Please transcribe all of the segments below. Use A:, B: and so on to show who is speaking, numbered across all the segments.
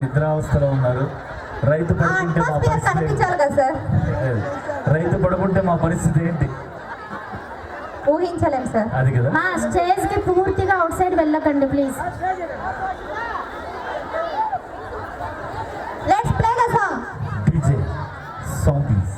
A: నిద్రావస్థలో ఉన్నారు. రైతు పడుకుంటే మా పరిస్థితి రైతు పడుకుంటే మా పరిస్థితి ఏంటి
B: ఊహించలేం సార్.
A: అది కదా.
B: స్టేజ్ కి పూర్తిగా అవుట్ సైడ్ వెళ్ళకండి please. Let's play the song.
A: DJ song please.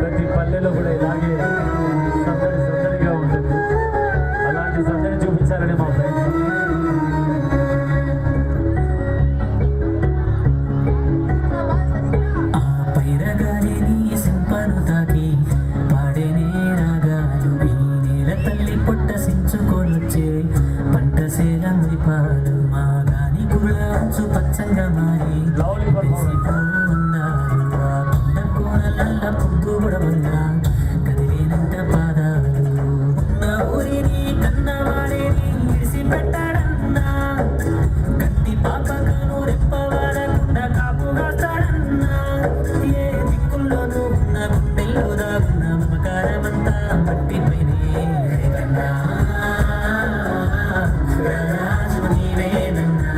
A: ప్రతి పల్లెలో కూడా ఇలాగే సందడిగా ఉంటుంది. అలాంటి సందడి చూపించాలని మా ప్రయత్నం.
C: పైరగానే నీ సింపను తాకి పాడేనే రాగాలు ఈ నేల తల్లి పొట్ట సించుకొనొచ్చే పంట సేల మురిపాలు మా గాని కుల అంచు పచ్చంగా మారి పువ్వు బుడవంగా కదిలినంత పాదాలు ఉన్న ఊరిని కన్నవాడిని ఇడిసి పెట్టాడన్నా కత్తి పాపకను రెప్పవాడకుండా కాపుగాస్తాడన్నా ఏ దిక్కుల్లోనూ ఉన్న గుండెల్లో దాగున్న మమకారమంతా పట్టిపోయినే కన్నా రాజు నీవేనన్నా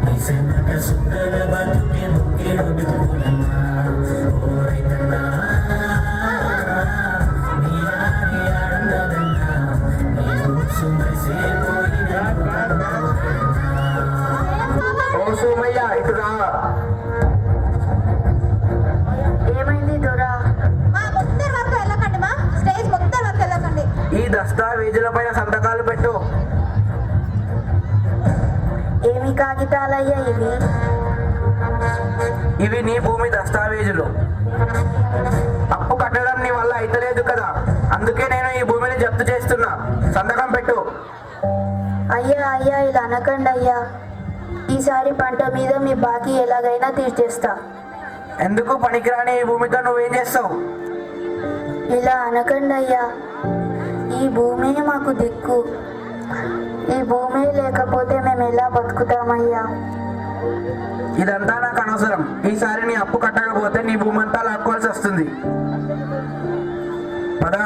C: నీ సెమ్మట సుందర బతుకే ముక్కేడు బిడ్డలన్నా
D: ఈ దస్తావేజుల పైన సంతకాలు పెట్టు.
B: ఏమి కాగితాలయ్యా ఇవి?
D: ఇవి నీ భూమి దస్తావేజులు. అప్పు కట్టడం నీ వల్ల అయితలేదు కదా, అందుకే నేను ఈ భూమిని జప్తు చేస్తున్నా. సంతకం పెట్టు.
B: అయ్యా అయ్యా ఇలా అనకండి అయ్యా. ఈసారి పంట మీద మీ బాకీ ఎలాగైనా తీర్చేస్తా.
D: ఎందుకు పనికిరాని ఈ భూమితో నువ్వేం చేస్తావు?
B: ఇలా అనకండి అయ్యా. ఈ భూమి మాకు దిక్కు. ఈ భూమి లేకపోతే మేము ఎలా బతుకుతామయ్యా?
D: ఇదంతా నాకు అనవసరం. ఈసారి నీ అప్పు కట్టకపోతే నీ భూమి అంతా లాక్కోవాల్సి వస్తుంది. పదా.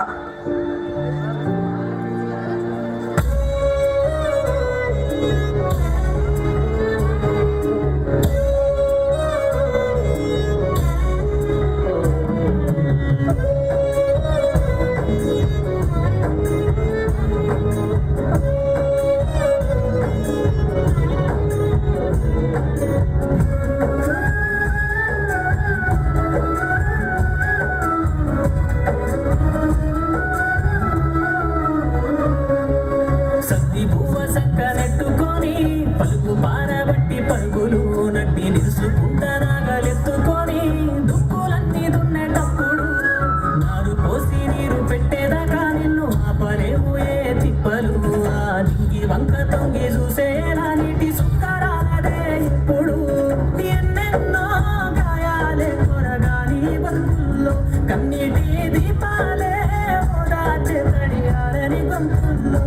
C: పలుకు పారబట్టి పరుగులు నట్టి నిలుసుకుంటా నాగలెత్తుకొని దుక్కులన్నీ దున్నేటప్పుడు నారు పోసి నీరు పెట్టేదాకా నిన్ను ఆపలేవు ఏ తిప్పలు. ఆ దింగి వంక తొంగి చూసేలా నీటి సుక్కరాలదే ఇప్పుడు ఎన్నెన్నో గాయాలే కొరగాని బతుకుల్లో కన్నీటి దీపాలే ఓదాచే తడియాలని గొంతుల్లో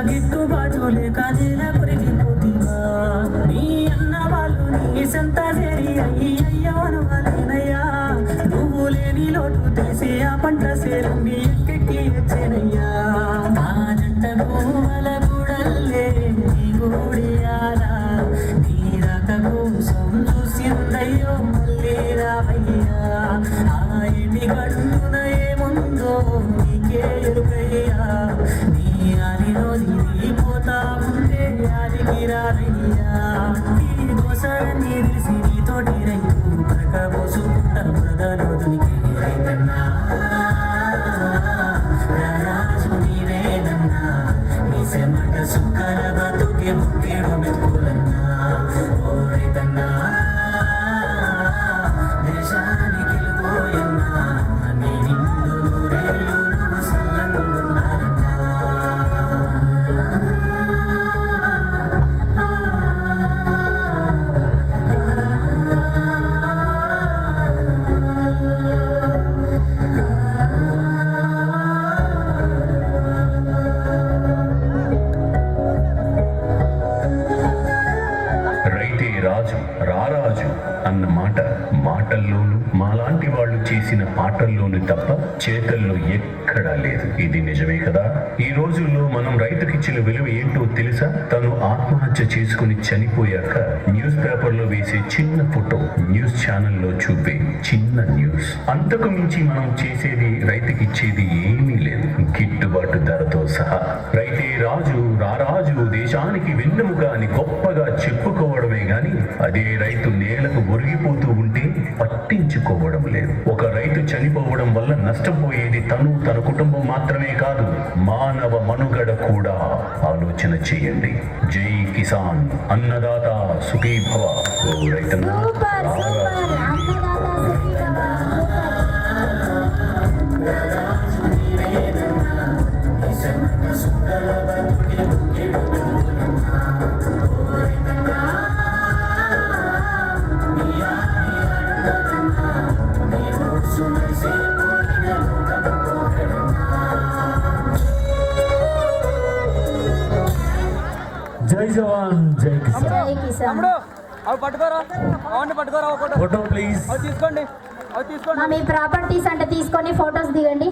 C: గిట్టుబాటు లేక నేల కొరిగిపోతివా? నీ అన్న వాళ్ళు నీ సంత చేరి అయ్యో అనువాలేనయ్యా. నువ్వు లేని లోటు తెలిసి ఆ పంట సేరండి ఎక్కెక్కి వచ్చేనయ్యా. మా జంట భూమల గుడల్లే నీ గూడియాలా నీ రాక కోసం చూసిందయ్యో మళ్ళీ రావయ్యా ఆ ఇంటి గడున ఏముందో నీకే ఎరుకయ్యా నీ ఆలిలో పోతా ఉంటే ఆదికి రారయ్యా ఈ దోసాన్ని తెలిసి నీతోటి రైతు పరకబోసుకుంటా ప్రధానోనికి రైతన్నా రాజు నీవేనన్నా నీ సెమట సుక్కల బతుకే ముక్కేడు మెప్పులన్నా ఓ రైతన్నా దేశానికి వెళ్ళిపోయన్నా నీ నిండు నూరేళ్ళు నువ్వు సల్లంగున్నారన్నా
E: రైతే రాజు రారాజు అన్న మాట మాటల్లోనూ మాలాంటి వాళ్ళు చేసిన పాటల్లోనూ తప్ప చేతల్లో ఎక్కడా లేదు. ఇది నిజమే కదా. ఈ రోజుల్లో మనం రైతుకిచ్చిన విలువ ఏంటో తెలుసా? తను ఆత్మహత్య చేసుకుని చనిపోయాక న్యూస్ పేపర్లో వేసే చిన్న ఫోటో, న్యూస్ ఛానల్లో చూపే చిన్న న్యూస్, అంతకు మించి మనం చేసేది రైతుకిచ్చేది ఏమీ లేదు, గిట్టుబాటు ధరతో సహా. రైతే రాజు రారాజు దేశానికి వెన్నెముక అని గొప్పగా చెప్పుకోవడమే గాని అదే రైతు నేలకు ఒరిగిపోతూ ఉంటే పట్టించుకోవడం లేదు. ఒక రైతు చనిపోవడం వల్ల నష్టపోయేది తను, తన కుటుంబం మాత్రమే కాదు, మానవ మనుగడ కూడా. ఆలోచన చేయండి. జై కిసాన్, అన్నదాత సుఖీ భవ. ఓ రైతన్నా,
A: జై జవాన్ జై కిసాన్.
B: జై కిసాన్.
F: తమ్ముడు అవి పట్టుకోరా, అవన్నీ పట్టుకోరా, ఒక ఫోటో
A: ఫోటో ప్లీజ్.
F: అవి తీసుకోండి, అవి తీసుకోండి.
B: మా మీ ప్రాపర్టీస్ అంటే తీసుకొని ఫొటోస్ దిగండి.